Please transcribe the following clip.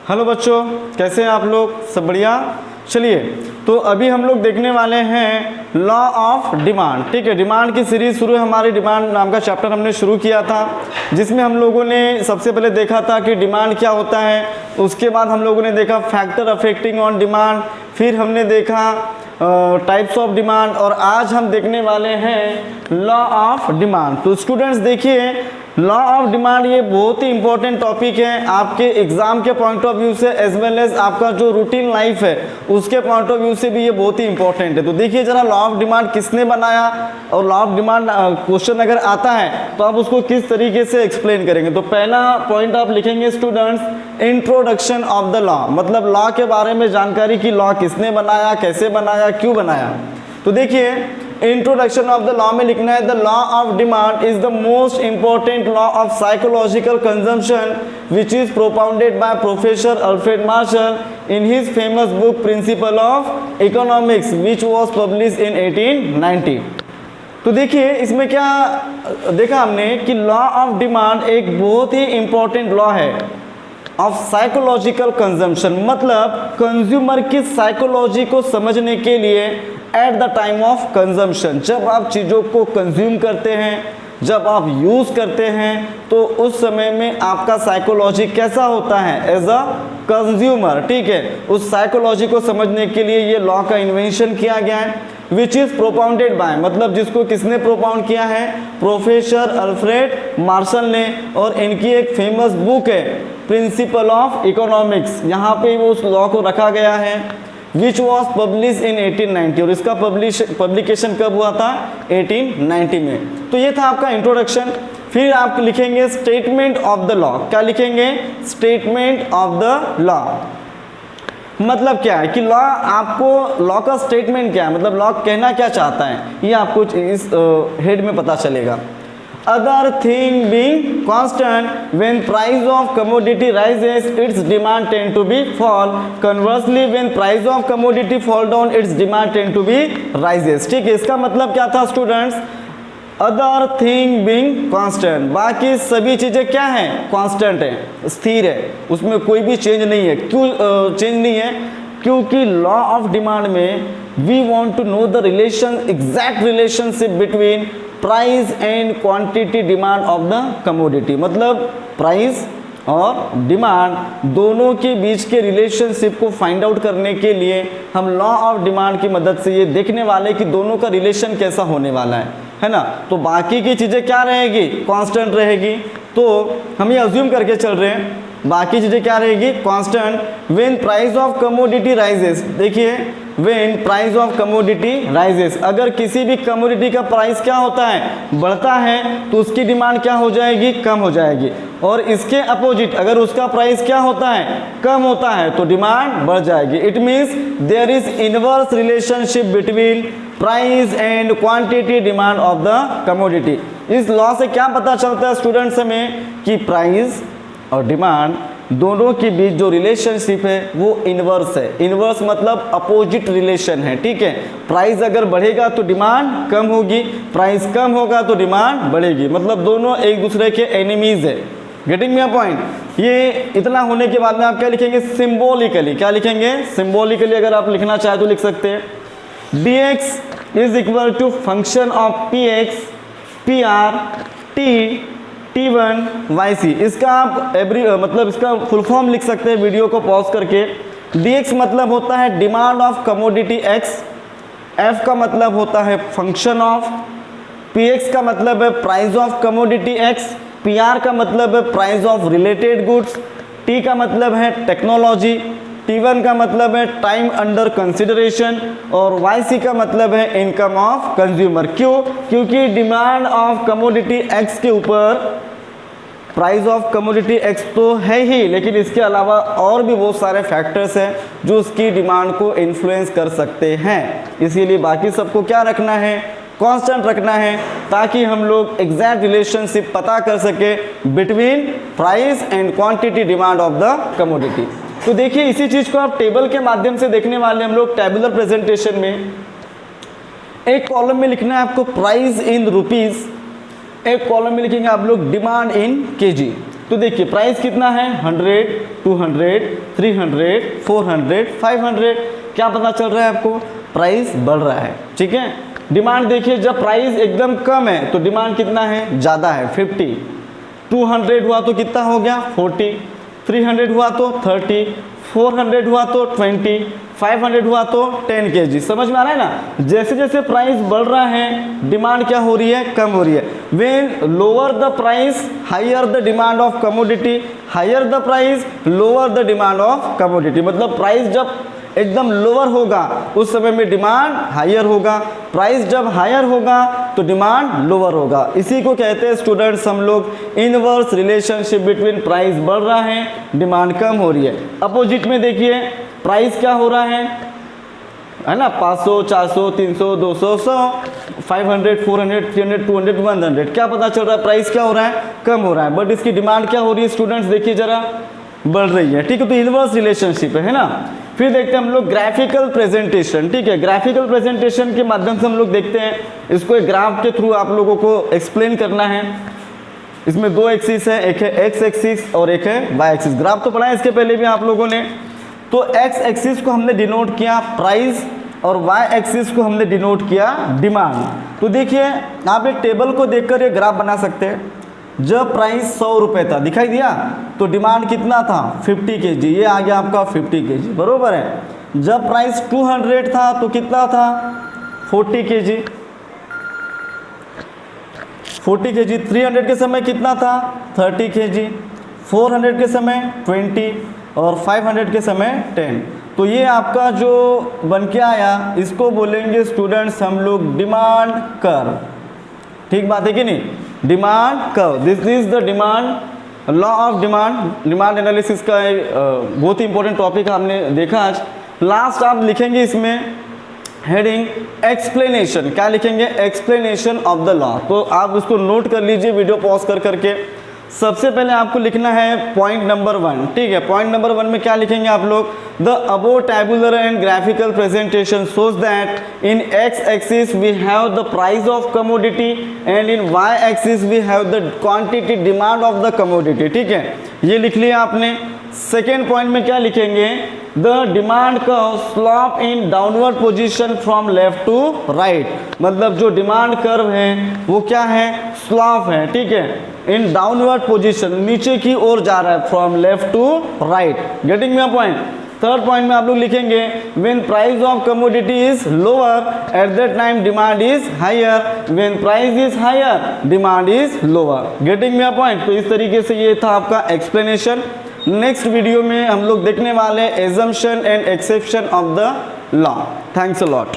Hello बच्चों, कैसे हैं आप लोग? सब बढ़िया। चलिए, तो अभी हम लोग देखने वाले हैं लॉ ऑफ डिमांड। ठीक है, डिमांड की सीरीज शुरू है हमारी। डिमांड नाम का चैप्टर हमने शुरू किया था, जिसमें हम लोगों ने सबसे पहले देखा था कि डिमांड क्या होता है। उसके बाद हम लोगों ने देखा फैक्टर अफेक्टिंग ऑन डिमांड, फिर हमने देखा टाइप्स ऑफ डिमांड, और आज हम देखने वाले हैं लॉ ऑफ डिमांड। तो स्टूडेंट्स देखिए, लॉ ऑफ डिमांड ये बहुत ही इंपॉर्टेंट टॉपिक है आपके एग्जाम के पॉइंट ऑफ व्यू से, एज वेल एज आपका जो रूटीन लाइफ है उसके पॉइंट ऑफ व्यू से भी ये बहुत ही इंपॉर्टेंट है। तो देखिए जरा, लॉ ऑफ डिमांड किसने बनाया, और लॉ ऑफ डिमांड क्वेश्चन अगर आता है तो आप उसको किस तरीके से एक्सप्लेन करेंगे। तो पहला पॉइंट आप लिखेंगे students, introduction of the law, मतलब लॉ के बारे में जानकारी की लॉ किसने बनाया, कैसे बनाया, क्यों बनाया। तो देखिए, इंट्रोडक्शन ऑफ द लॉ में लिखना है, the law of demand is the most important law of psychological consumption which is propounded by professor Alfred Marshall in his famous book principle of economics which was publish in 1890। तो देखिए इसमें क्या देखा हमने कि लॉ ऑफ डिमांड एक बहुत ही important law है ऑफ साइकोलॉजिकल कंजम्पशन, मतलब कंज्यूमर की साइकोलॉजी को समझने के लिए at the time of consumption, जब आप चीज़ों को कंज्यूम करते हैं, जब आप यूज़ करते हैं, तो उस समय में आपका साइकोलॉजी कैसा होता है एज अ कंज्यूमर। ठीक है, उस साइकोलॉजी को समझने के लिए ये लॉ का इन्वेंशन किया गया है, विच इज़ प्रोपाउंडेड बाय, मतलब जिसको किसने प्रोपाउंड किया है, प्रोफेसर अल्फ्रेड मार्शल ने, और इनकी एक फेमस बुक है प्रिंसिपल ऑफ इकोनॉमिक्स, यहाँ पे वो उस लॉ को रखा गया है, विच वॉज पब्लिश इन 1890, और इसका पब्लिकेशन कब हुआ था, 1890 में। तो ये था आपका इंट्रोडक्शन। फिर आप लिखेंगे स्टेटमेंट ऑफ द लॉ। क्या लिखेंगे? Statement of the law. मतलब क्या है कि लॉ, आपको लॉ का स्टेटमेंट क्या है, मतलब लॉ कहना क्या चाहता है, ये आपको इस हेड में पता चलेगा। Other thing being constant, when price of commodity rises, its demand tend to be fall. Conversely, when price of commodity fall down, its demand tend to be rises. ठीक है, इसका मतलब क्या था students? Other thing being constant, बाकी सभी चीज़ें क्या हैं, कांस्टेंट है, स्थिर है, उसमें कोई भी चेंज नहीं है। क्यों चेंज नहीं है? क्योंकि लॉ ऑफ डिमांड में we want to know the relation, exact relationship between price and quantity demand of the commodity, मतलब प्राइस और डिमांड दोनों के बीच के रिलेशनशिप को फाइंड आउट करने के लिए हम लॉ ऑफ डिमांड की मदद से ये देखने वाले कि दोनों का रिलेशन कैसा होने वाला है ना। तो बाकी की चीज़ें क्या रहेगी, कांस्टेंट रहेगी। तो हम ये अज्यूम करके चल रहे हैं, बाकी चीज़ें क्या रहेगी, constant. When price of commodity rises, देखिए when price of commodity rises, अगर किसी भी कमोडिटी का प्राइस क्या होता है, बढ़ता है, तो उसकी डिमांड क्या हो जाएगी, कम हो जाएगी। और इसके अपोजिट अगर उसका प्राइस क्या होता है, कम होता है, तो डिमांड बढ़ जाएगी। It means there is inverse relationship between price and quantity demand of the commodity. इस लॉ से क्या पता चलता है स्टूडेंट्स हमें कि प्राइस और डिमांड दोनों के बीच जो रिलेशनशिप है वो इनवर्स है। इनवर्स मतलब अपोजिट रिलेशन है। ठीक है, प्राइस अगर बढ़ेगा तो डिमांड कम होगी, प्राइस कम होगा तो डिमांड बढ़ेगी, मतलब दोनों एक दूसरे के एनिमीज है। Getting my point? ये इतना होने के बाद में आप क्या लिखेंगे, सिंबॉलिकली। क्या लिखेंगे? सिंबॉलिकली अगर आप लिखना चाहे तो लिख सकते हैं, dx is equal to function of px pr t T1 YC। इसका आप मतलब इसका फुल फॉर्म लिख सकते हैं वीडियो को पॉज करके। dx मतलब होता है demand of commodity x, f का मतलब होता है फंक्शन ऑफ, px का मतलब है price of commodity x, pr का मतलब है price of related goods, t का मतलब है टेक्नोलॉजी, T1 का मतलब है टाइम अंडर कंसिडरेशन, और YC का मतलब है इनकम ऑफ कंज्यूमर। क्यों? क्योंकि डिमांड ऑफ कमोडिटी X के ऊपर प्राइस ऑफ कमोडिटी X तो है ही, लेकिन इसके अलावा और भी बहुत सारे फैक्टर्स हैं जो उसकी डिमांड को इन्फ्लुएंस कर सकते हैं। इसीलिए बाकी सबको क्या रखना है, कांस्टेंट रखना है, ताकि हम लोग एग्जैक्ट रिलेशनशिप पता कर सके between price and quantity demand of the commodity. तो देखिए इसी चीज़ को आप टेबल के माध्यम से देखने वाले हम लोग टेबुलर प्रेजेंटेशन में। एक कॉलम में लिखना है आपको प्राइस इन रुपीज़, एक कॉलम में लिखेंगे आप लोग डिमांड इन केजी। तो देखिए प्राइस कितना है 100, 200, 300, 400, 500। क्या पता चल रहा है आपको? प्राइस बढ़ रहा है। ठीक है, डिमांड देखिए, जब प्राइस एकदम कम है तो डिमांड कितना है? ज़्यादा है 50। 200 हुआ तो कितना हो गया? 40। 300 हुआ तो 30। 400 हुआ तो 20। 500 हुआ तो 10 kg। समझ में आ रहा है ना? जैसे जैसे प्राइस बढ़ रहा है डिमांड क्या हो रही है? कम हो रही है। When lower the price higher the demand of commodity, higher the price lower the demand of commodity. मतलब प्राइस जब एकदम लोअर होगा उस समय में डिमांड हायर होगा, प्राइस जब हायर होगा तो डिमांड लोअर होगा। इसी को कहते हैं स्टूडेंट्स हम लोग इनवर्स रिलेशनशिप बिटवीन प्राइस बढ़ रहा है डिमांड कम हो रही है। अपोजिट में देखिए प्राइस क्या हो रहा है ना? 500, 400, 300, 200, 100, 500, 400, 300, 200, 100। क्या पता चल रहा है? प्राइस क्या हो रहा है? कम हो रहा है। बट इसकी डिमांड क्या हो रही है स्टूडेंट्स? देखिए जरा, बढ़ रही है। ठीक है, तो इनवर्स रिलेशनशिप है ना। फिर देखते हैं हम लोग ग्राफिकल प्रेजेंटेशन। ठीक है, ग्राफिकल प्रेजेंटेशन के माध्यम से हम लोग देखते हैं, इसको एक ग्राफ के थ्रू आप लोगों को एक्सप्लेन करना है। इसमें दो एक्सिस है, एक है एक्स एक्सिस और एक है वाई एक्सिस। ग्राफ तो पढ़ा है इसके पहले भी आप लोगों ने। तो एक्स एक्सिस को हमने डिनोट किया प्राइस और वाई एक्सिस को हमने डिनोट किया डिमांड। तो देखिए आप एक टेबल को देखकर ये ग्राफ बना सकते हैं। जब प्राइस 100 रुपये था, दिखाई दिया, तो डिमांड कितना था? 50 kg। ये आ गया आपका 50 kg, बरोबर है। जब प्राइस 200 था तो कितना था? 40 kg। 40 kg। 300 के समय कितना था? 30 kg। 400 के समय 20 और 500 के समय 10। तो ये आपका जो बन के आया इसको बोलेंगे स्टूडेंट्स हम लोग डिमांड कर्व। ठीक बात है कि नहीं? Demand curve, this is the demand law of demand. Demand analysis का बहुत ही इंपॉर्टेंट टॉपिक हमने देखा आज। लास्ट आप लिखेंगे इसमें हेडिंग एक्सप्लेनेशन। क्या लिखेंगे? Explanation of the law. तो आप इसको नोट कर लीजिए वीडियो पॉज कर करके। सबसे पहले आपको लिखना है पॉइंट नंबर 1। ठीक है, पॉइंट नंबर 1 में क्या लिखेंगे आप लोग? The above tabular and graphical presentation shows that in x axis we have the price of commodity and in y axis we have the quantity demand of the commodity। ठीक है, ये लिख लिया आपने। सेकेंड पॉइंट में क्या लिखेंगे? The demand curve slope in downward position from left to right. मतलब जो डिमांड कर्व है वो क्या है? स्लॉप है। ठीक है, इन डाउनवर्ड पोजीशन, नीचे की ओर जा रहा है, from left to right. Getting my point? Third point में आप लोग लिखेंगे when price of commodity is lower at that time demand is higher, when price is higher demand is lower. Getting my point? तो इस तरीके से ये था आपका एक्सप्लेनेशन। नेक्स्ट वीडियो में हम लोग देखने वाले assumption and exception of the law. Thanks a lot.